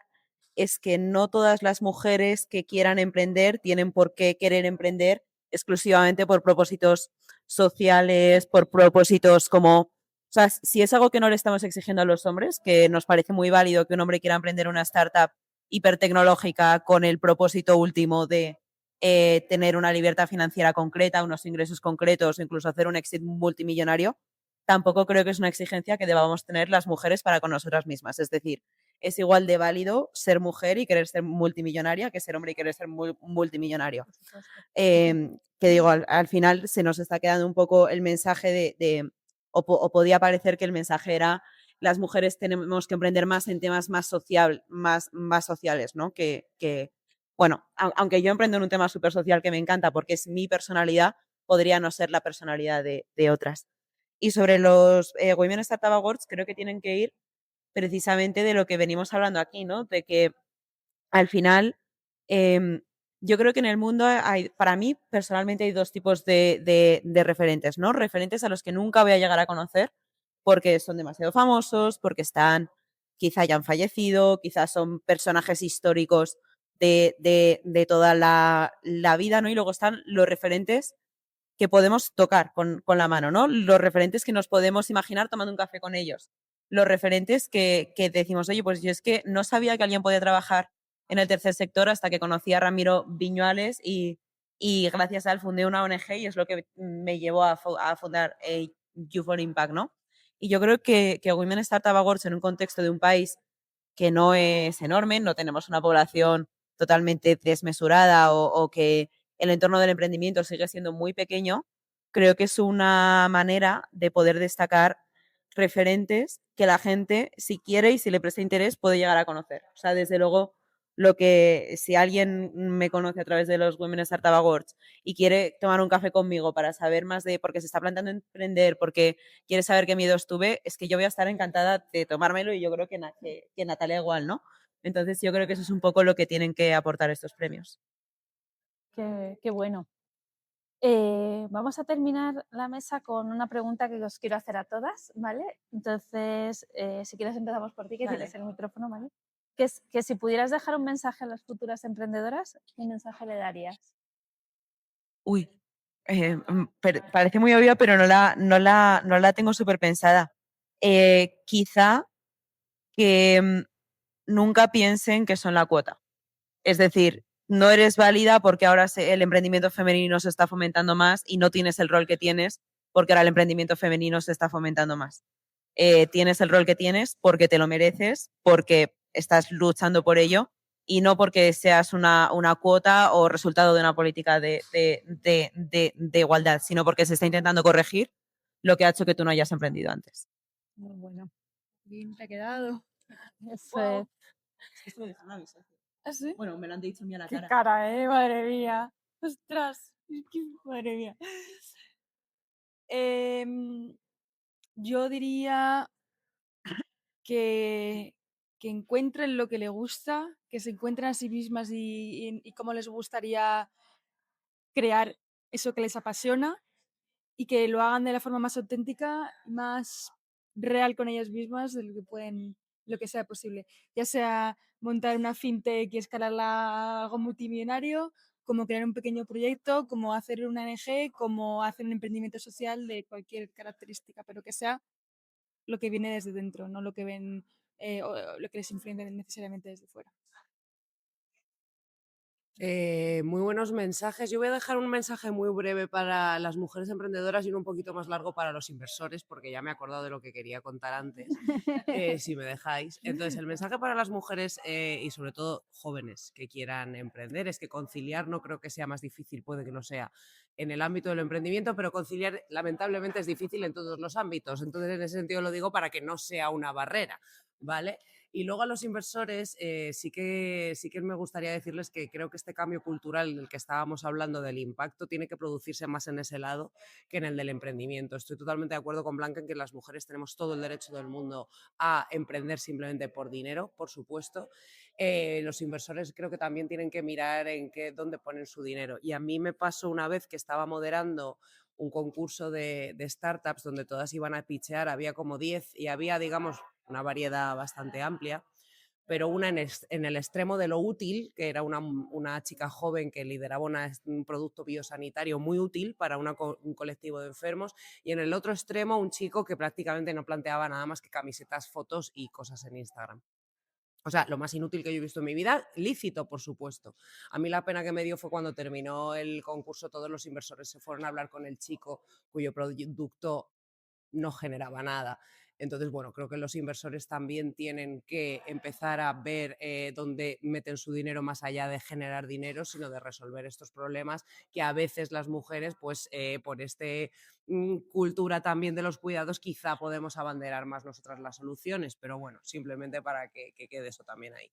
es que no todas las mujeres que quieran emprender tienen por qué querer emprender exclusivamente por propósitos sociales, por propósitos como... O sea, si es algo que no le estamos exigiendo a los hombres, que nos parece muy válido que un hombre quiera emprender una startup hipertecnológica con el propósito último de tener una libertad financiera concreta, unos ingresos concretos o incluso hacer un éxito multimillonario, tampoco creo que es una exigencia que debamos tener las mujeres para con nosotras mismas. Es decir, es igual de válido ser mujer y querer ser multimillonaria que ser hombre y querer ser multimillonario. Que digo, al final se nos está quedando un poco el mensaje o podía parecer que el mensaje era las mujeres tenemos que emprender más en temas más sociales, ¿no? Bueno, aunque yo emprendo en un tema súper social que me encanta porque es mi personalidad, podría no ser la personalidad de otras. Y sobre los Women Startup Awards, creo que tienen que ir precisamente de lo que venimos hablando aquí, ¿no? De que al final, yo creo que en el mundo para mí, personalmente, hay dos tipos de referentes, ¿no? Referentes a los que nunca voy a llegar a conocer porque son demasiado famosos, porque quizá ya han fallecido, quizás son personajes históricos de toda la vida, ¿no? Y luego están los referentes que podemos tocar con la mano, ¿no? Los referentes que nos podemos imaginar tomando un café con ellos. Los referentes que decimos, oye, pues yo es que no sabía que alguien podía trabajar en el tercer sector hasta que conocí a Ramiro Viñuales y gracias a él fundé una ONG y es lo que me llevó a fundar You for Impact, ¿no? Y yo creo que Women Startup Awards en un contexto de un país que no es enorme, no tenemos una población totalmente desmesurada o que el entorno del emprendimiento sigue siendo muy pequeño, creo que es una manera de poder destacar referentes que la gente, si quiere y si le presta interés, puede llegar a conocer. O sea, desde luego, si alguien me conoce a través de los Women Startup Awards y quiere tomar un café conmigo para saber más de por qué se está planteando emprender, porque quiere saber qué miedos tuve, es que yo voy a estar encantada de tomármelo y yo creo que Natalia igual, ¿no? Entonces yo creo que eso es un poco lo que tienen que aportar estos premios. Qué bueno. Vamos a terminar la mesa con una pregunta que os quiero hacer a todas, ¿vale? Entonces, si quieres empezamos por ti, que tienes el micrófono, ¿vale? Que si pudieras dejar un mensaje a las futuras emprendedoras, ¿qué mensaje le darías? Uy, parece muy obvio, pero no la tengo súper pensada. Quizá que nunca piensen que son la cuota. Es decir, no eres válida porque ahora el emprendimiento femenino se está fomentando más y no tienes el rol que tienes porque ahora el emprendimiento femenino se está fomentando más. Tienes el rol que tienes porque te lo mereces, porque estás luchando por ello y no porque seas una cuota o resultado de una política de igualdad, sino porque se está intentando corregir lo que ha hecho que tú no hayas emprendido antes. Muy bueno. Bien, te ha quedado. Eso es. Esto me dejan avisar. ¿Ah, sí? Bueno, me lo han dicho a mí a la Qué cara. cara, madre mía. Ostras, madre mía. Yo diría que, que encuentren lo que les gusta, que se encuentren a sí mismas y cómo les gustaría crear eso que les apasiona y que lo hagan de la forma más auténtica, más real con ellas mismas de lo que pueden, lo que sea posible. Ya sea montar una fintech y escalarla a algo multimillonario, como crear un pequeño proyecto, como hacer una ONG, como hacer un emprendimiento social de cualquier característica, pero que sea lo que viene desde dentro, no lo que ven o lo que les influye necesariamente desde fuera. Muy buenos mensajes. Yo voy a dejar un mensaje muy breve para las mujeres emprendedoras y uno un poquito más largo para los inversores, porque ya me he acordado de lo que quería contar antes, si me dejáis. Entonces, el mensaje para las mujeres y sobre todo jóvenes que quieran emprender es que conciliar no creo que sea más difícil, puede que no sea en el ámbito del emprendimiento, pero conciliar lamentablemente es difícil en todos los ámbitos. Entonces, en ese sentido lo digo para que no sea una barrera, ¿vale? Y luego a los inversores sí que me gustaría decirles que creo que este cambio cultural del que estábamos hablando del impacto tiene que producirse más en ese lado que en el del emprendimiento. Estoy totalmente de acuerdo con Blanca en que las mujeres tenemos todo el derecho del mundo a emprender simplemente por dinero, por supuesto. Los inversores creo que también tienen que mirar en dónde ponen su dinero. Y a mí me pasó una vez que estaba moderando un concurso de startups donde todas iban a pitchear, había como 10 y había, digamos, una variedad bastante amplia, pero una en el extremo de lo útil, que era una chica joven que lideraba un producto biosanitario muy útil para un colectivo de enfermos, y en el otro extremo un chico que prácticamente no planteaba nada más que camisetas, fotos y cosas en Instagram. O sea, lo más inútil que yo he visto en mi vida, lícito, por supuesto. A mí la pena que me dio fue cuando terminó el concurso, todos los inversores se fueron a hablar con el chico cuyo producto no generaba nada. Entonces, bueno, creo que los inversores también tienen que empezar a ver dónde meten su dinero más allá de generar dinero, sino de resolver estos problemas que a veces las mujeres, pues por cultura también de los cuidados, quizá podemos abanderar más nosotras las soluciones, pero bueno, simplemente para que quede eso también ahí.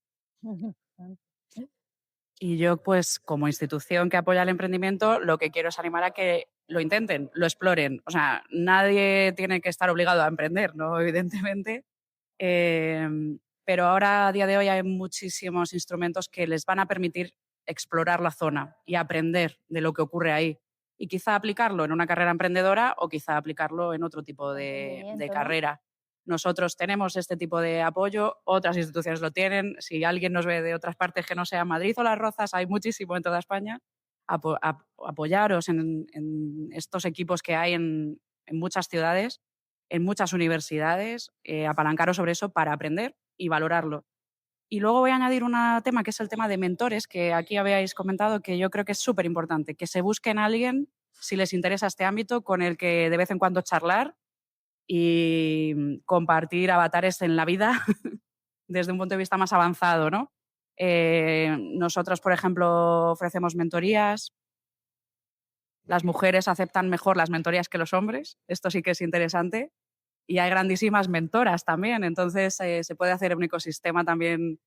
Y yo, pues, como institución que apoya el emprendimiento, lo que quiero es animar a que lo intenten, lo exploren. O sea, nadie tiene que estar obligado a emprender, ¿no? Evidentemente. Pero ahora, a día de hoy, hay muchísimos instrumentos que les van a permitir explorar la zona y aprender de lo que ocurre ahí. Y quizá aplicarlo en una carrera emprendedora o quizá aplicarlo en otro tipo de Emprendimiento, ¿no? carrera. Nosotros tenemos este tipo de apoyo, otras instituciones lo tienen. Si alguien nos ve de otras partes que no sea Madrid o Las Rozas, hay muchísimo en toda España. Apoyaros en estos equipos que hay en muchas ciudades, en muchas universidades, apalancaros sobre eso para aprender y valorarlo. Y luego voy a añadir un tema que es el tema de mentores, que aquí habéis comentado, que yo creo que es súper importante, que se busquen a alguien, si les interesa este ámbito, con el que de vez en cuando charlar y compartir avatares en la vida desde un punto de vista más avanzado, ¿no? Nosotros, por ejemplo, ofrecemos mentorías. Las mujeres aceptan mejor las mentorías que los hombres. Esto sí que es interesante. Y hay grandísimas mentoras también. Entonces, se puede hacer un ecosistema también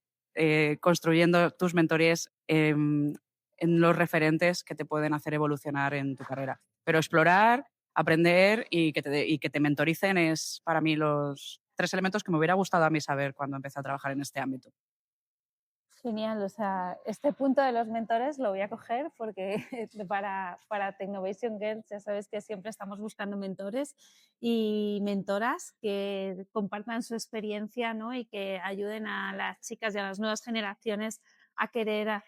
construyendo tus mentorías en los referentes que te pueden hacer evolucionar en tu carrera. Pero explorar, aprender y que te mentoricen es para mí los 3 elementos que me hubiera gustado a mí saber cuando empecé a trabajar en este ámbito. Genial, o sea, este punto de los mentores lo voy a coger porque para Technovation Girls ya sabes que siempre estamos buscando mentores y mentoras que compartan su experiencia, ¿no? Y que ayuden a las chicas y a las nuevas generaciones a querer,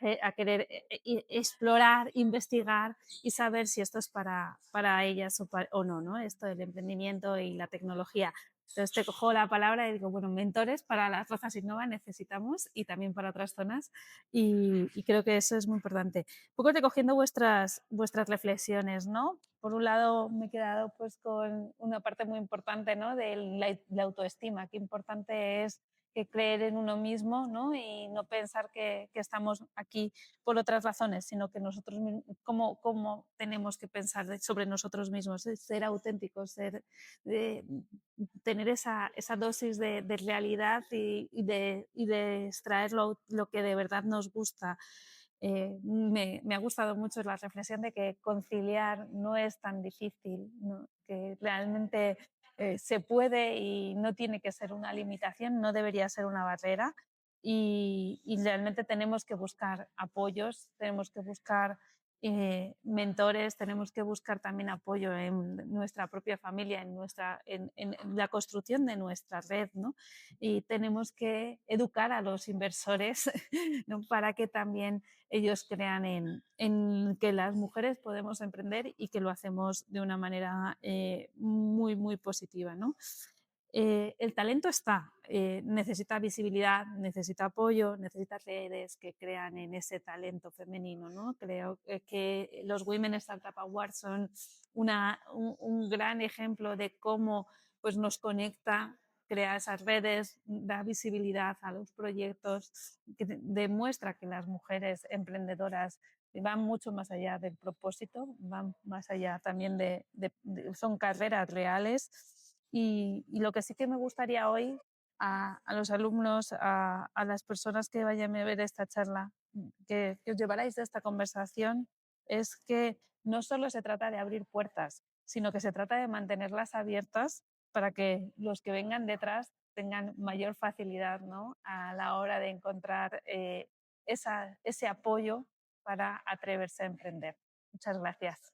explorar, investigar y saber si esto es para ellas o no, ¿no? Esto del emprendimiento y la tecnología. Entonces te cojo la palabra y digo, bueno, mentores para Las Rozas Innova necesitamos y también para otras zonas y creo que eso es muy importante. Un poco recogiendo vuestras reflexiones, ¿no? Por un lado me he quedado pues con una parte muy importante, ¿no? De la autoestima, qué importante es que creer en uno mismo, ¿no? Y no pensar que estamos aquí por otras razones, sino que nosotros cómo tenemos que pensar sobre nosotros mismos, ser auténticos, tener esa dosis de realidad y de extraer lo que de verdad nos gusta. Me ha gustado mucho la reflexión de que conciliar no es tan difícil, ¿no? Que realmente se puede y no tiene que ser una limitación, no debería ser una barrera y realmente tenemos que buscar apoyos, tenemos que buscar mentores, tenemos que buscar también apoyo en nuestra propia familia, en la construcción de nuestra red, ¿no? Y tenemos que educar a los inversores, ¿no? Para que también ellos crean en que las mujeres podemos emprender y que lo hacemos de una manera muy, muy positiva, ¿no? El talento está, necesita visibilidad, necesita apoyo, necesita redes que crean en ese talento femenino, ¿no? Creo que los Women Startup Awards son un gran ejemplo de cómo pues, nos conecta, crea esas redes, da visibilidad a los proyectos, que demuestra que las mujeres emprendedoras van mucho más allá del propósito, van más allá también son carreras reales. Y lo que sí que me gustaría hoy a los alumnos, a las personas que vayan a ver esta charla, que os llevaráis de esta conversación, es que no solo se trata de abrir puertas, sino que se trata de mantenerlas abiertas para que los que vengan detrás tengan mayor facilidad, ¿no? A la hora de encontrar ese apoyo para atreverse a emprender. Muchas gracias.